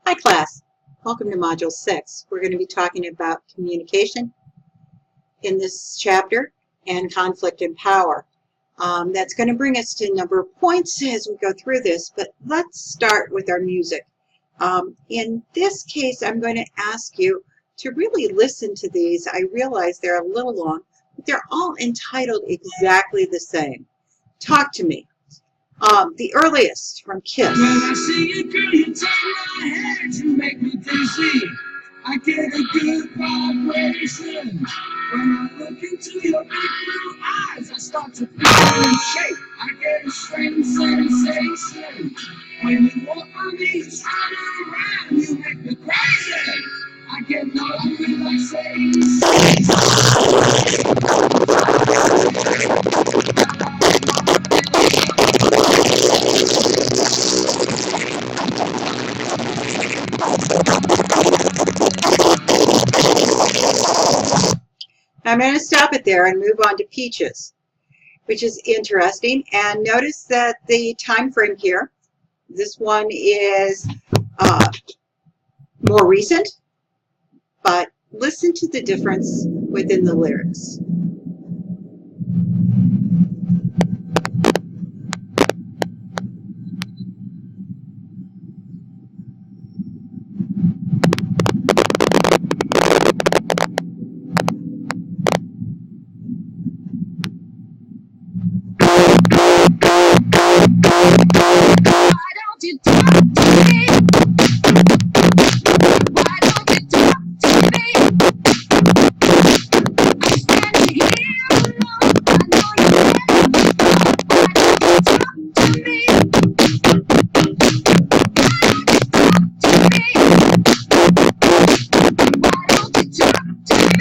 Hi class, welcome to Module 6. We're going to be talking about communication in this chapter and conflict and power. That's going to bring us to a number of points as we go through this, but let's start with our music. In this case, I'm going to ask you to really listen to these. I realize they're a little long, but they're all entitled exactly the same. Talk to me. The earliest from Kiss. When I see you, girl, you turn my head, you make me dizzy. I get a good vibration. When I look into your big blue eyes, I start to feel and shake. I get a strange sensation. When you walk on me, you turn around, you make me crazy. I get no relaxation. I'm going to stop it there and move on to Peaches, which is interesting. And notice that the time frame here, this one is more recent, but listen to the difference within the lyrics. Why don't you talk to me? Why don't you talk to me? I'm standing here alone. I know you're ready. Why don't you talk to me? Why don't you talk to me? I'm saying to my face so we can meet. Why don't you talk to me?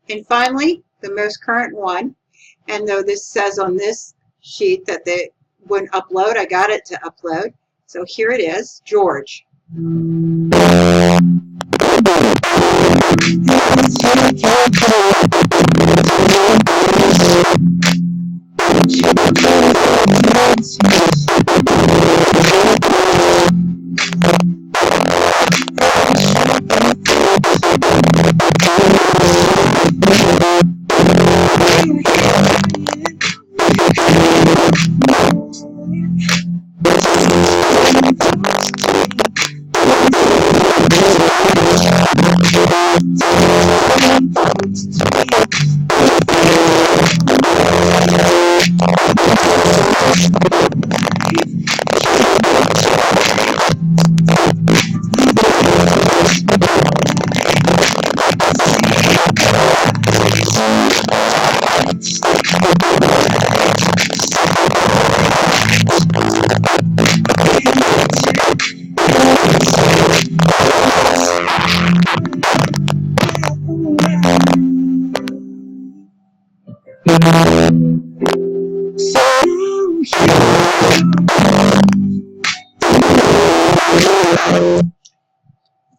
And finally, the most current one, and though this says on this sheet that they wouldn't upload, I got it to upload. So here it is, George.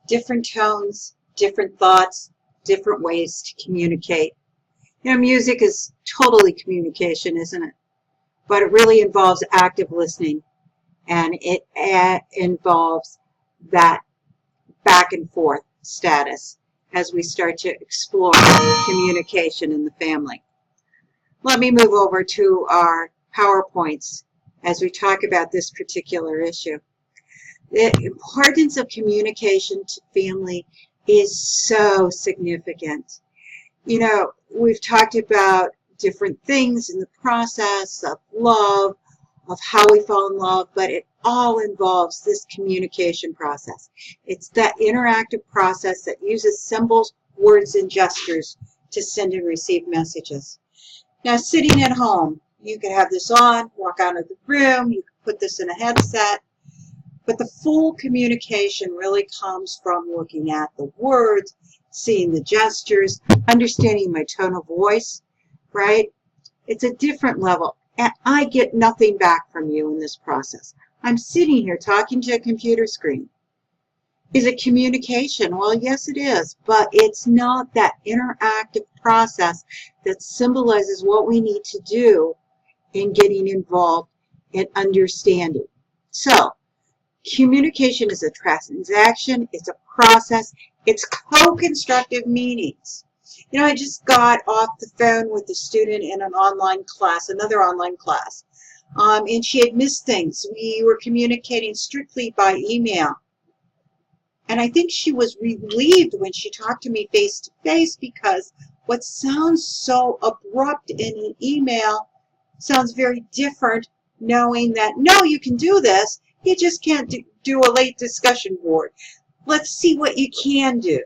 Different tones, different thoughts, different ways to communicate. You know, music is totally communication, isn't it? But it really involves active listening, and it involves that back and forth status as we start to explore communication in the family. Let me move over to our PowerPoints as we talk about this particular issue. The importance of communication to family is so significant. You know, we've talked about different things in the process of love, of how we fall in love, but it all involves this communication process. It's that interactive process that uses symbols, words, and gestures to send and receive messages. Now, sitting at home, you could have this on, walk out of the room, you could put this in a headset, but the full communication really comes from looking at the words, seeing the gestures, understanding my tone of voice, right? It's a different level. And I get nothing back from you in this process. I'm sitting here talking to a computer screen. Is it communication? Well, yes, it is, but it's not that interactive process that symbolizes what we need to do in getting involved in understanding. So, communication is a transaction, it's a process, it's co-constructive meanings. You know, I just got off the phone with a student in an online class, another online class, and she had missed things. We were communicating strictly by email. And I think she was relieved when she talked to me face to face, because what sounds so abrupt in an email sounds very different knowing that, no, you can do this, you just can't do a late discussion board. Let's see what you can do.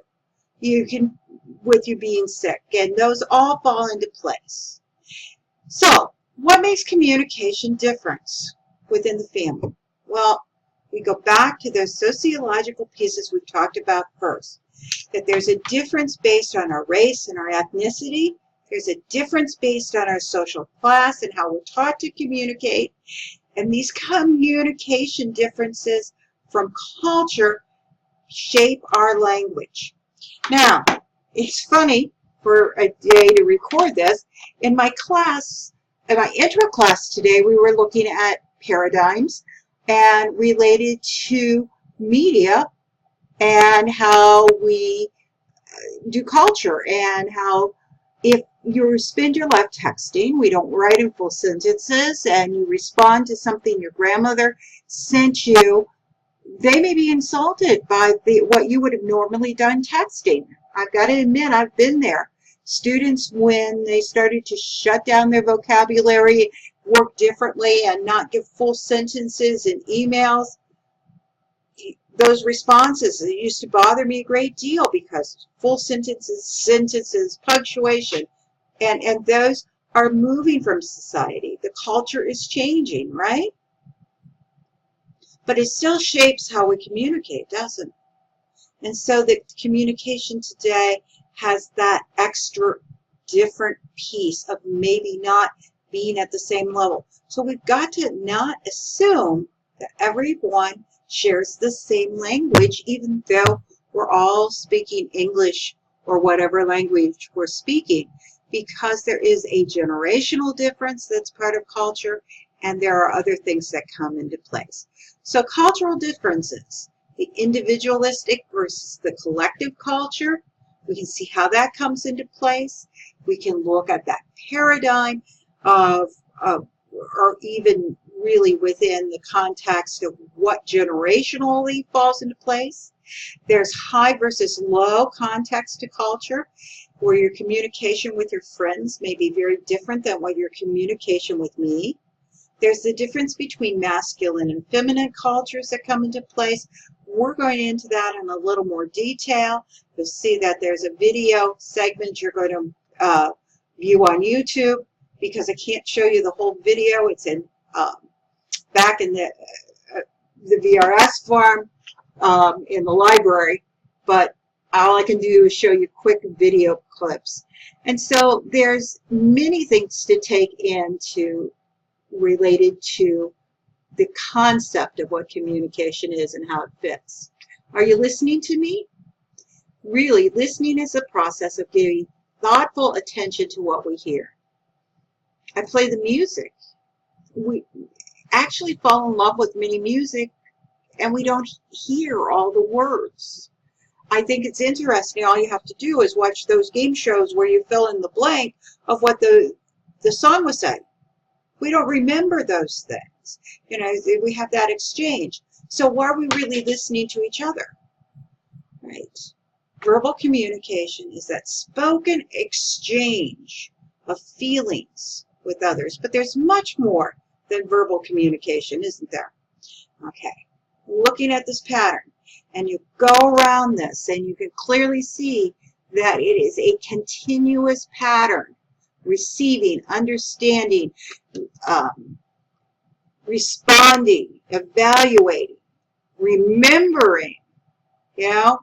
You can, with you being sick, and those all fall into place. So, what makes communication different within the family? Well, we go back to those sociological pieces we've talked about first, that there's a difference based on our race and our ethnicity. There's a difference based on our social class and how we're taught to communicate. And these communication differences from culture shape our language. Now, it's funny for a day to record this. In my class, in my intro class today, we were looking at paradigms and related to media and how we do culture, and how if you spend your life texting, we don't write in full sentences, and you respond to something your grandmother sent you, they may be insulted by what you would have normally done texting. I've got to admit, I've been there. Students, when they started to shut down their vocabulary, work differently, and not give full sentences in emails, those responses, it used to bother me a great deal, because full sentences, punctuation, and those are moving from society. The culture is changing, right? But it still shapes how we communicate, doesn't it? And so the communication today has that extra different piece of maybe not being at the same level. So we've got to not assume that everyone shares the same language, even though we're all speaking English or whatever language we're speaking, because there is a generational difference that's part of culture, and there are other things that come into place. So cultural differences, the individualistic versus the collective culture, we can see how that comes into place. We can look at that paradigm of or even really within the context of what generationally falls into place. There's high versus low context to culture, where your communication with your friends may be very different than what your communication with me. There's the difference between masculine and feminine cultures that come into place. We're going into that in a little more detail. You'll see that there's a video segment you're going to view on YouTube, because I can't show you the whole video. It's in back in the VRS form in the library, but all I can do is show you quick video clips. And so there's many things to take into related to the concept of what communication is and how it fits. Are you listening to me? Really, listening is a process of giving thoughtful attention to what we hear. I play the music. We actually fall in love with many music, and we don't hear all the words. I think it's interesting. All you have to do is watch those game shows where you fill in the blank of what the song was saying. We don't remember those things. You know, we have that exchange. So why are we really listening to each other? Right? Verbal communication is that spoken exchange of feelings with others. But there's much more than verbal communication, isn't there? Okay. Looking at this pattern, and you go around this, and you can clearly see that it is a continuous pattern. Receiving, understanding, responding, evaluating, remembering, you know,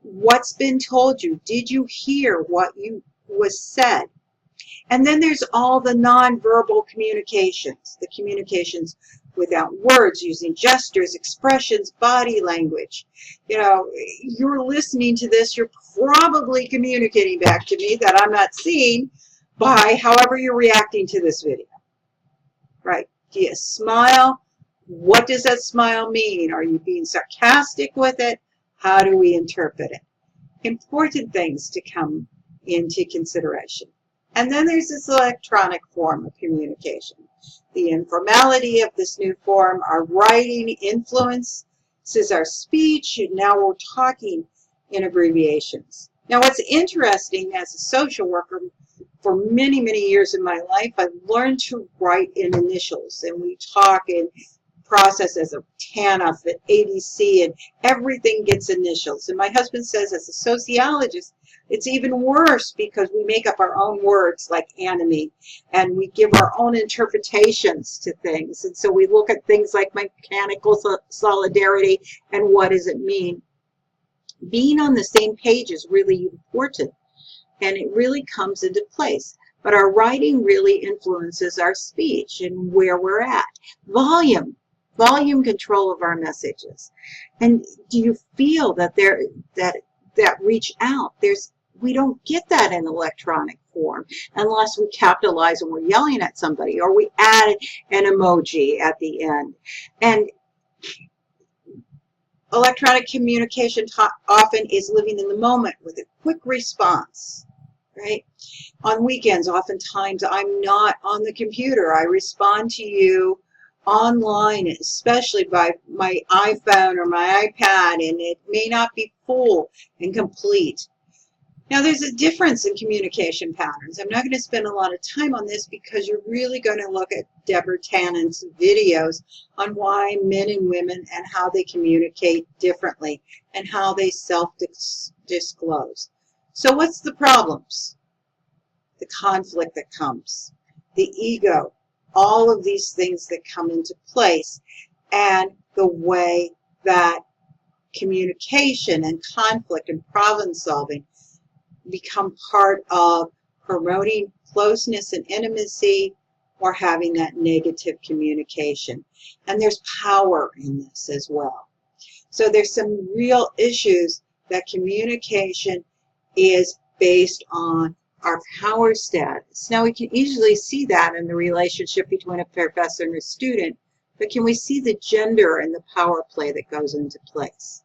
what's been told you. Did you hear what was said? And then there's all the nonverbal communications, the communications without words, using gestures, expressions, body language. You know, you're listening to this, you're probably communicating back to me that I'm not seeing by however you're reacting to this video, right? Do you smile? What does that smile mean? Are you being sarcastic with it? How do we interpret it? Important things to come into consideration. And then there's this electronic form of communication. The informality of this new form, our writing influences our speech, and now we're talking in abbreviations. Now what's interesting, as a social worker, for many, many years in my life, I've learned to write in initials, and we talk in processes of TANF and ADC, and everything gets initials. And my husband says, as a sociologist, it's even worse because we make up our own words like enemy, and we give our own interpretations to things. And so we look at things like mechanical solidarity and what does it mean. Being on the same page is really important, and it really comes into place. But our writing really influences our speech and where we're at. Volume control of our messages. And do you feel that that reach out? We don't get that in electronic form unless we capitalize and we're yelling at somebody, or we add an emoji at the end. And electronic communication often is living in the moment with a quick response, right? On weekends, oftentimes I'm not on the computer. I respond to you online, especially by my iPhone or my iPad, and it may not be full and complete. Now, there's a difference in communication patterns. I'm not going to spend a lot of time on this because you're really going to look at Deborah Tannen's videos on why men and women and how they communicate differently and how they self-disclose. So what's the problems? The conflict that comes, the ego, all of these things that come into place, and the way that communication and conflict and problem solving become part of promoting closeness and intimacy, or having that negative communication. And there's power in this as well. So there's some real issues that communication is based on our power status. Now we can easily see that in the relationship between a professor and a student, but can we see the gender and the power play that goes into place?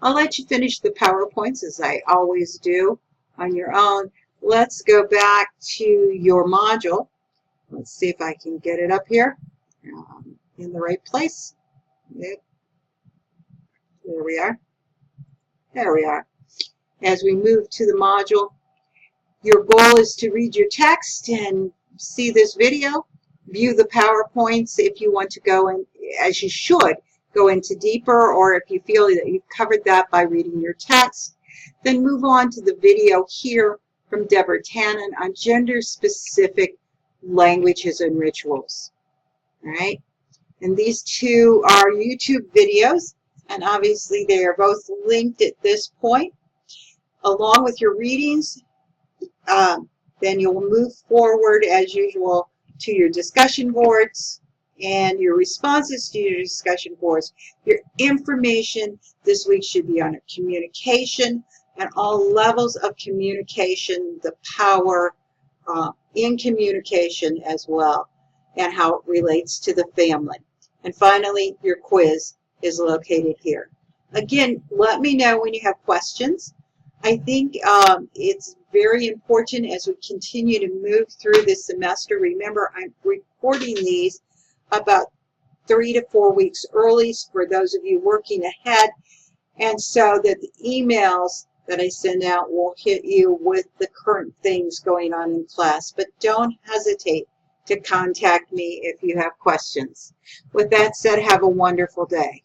I'll let you finish the PowerPoints as I always do on your own. Let's go back to your module. Let's see if I can get it up here in the right place. Yep. There we are. There we are. As we move to the module, your goal is to read your text and see this video, view the PowerPoints if you want to go in, as you should, go into deeper, or if you feel that you've covered that by reading your text, then move on to the video here from Deborah Tannen on gender-specific languages and rituals. All right? And these two are YouTube videos, and obviously they are both linked at this point. Along with your readings, then you'll move forward as usual to your discussion boards and your responses to your discussion boards. Your information this week should be on communication and all levels of communication, the power in communication as well, and how it relates to the family. And finally, your quiz is located here. Again, let me know when you have questions. I think it's very important as we continue to move through this semester. Remember, I'm recording these about 3 to 4 weeks early for those of you working ahead, and so that the emails that I send out will hit you with the current things going on in class. But don't hesitate to contact me if you have questions. With that said, have a wonderful day.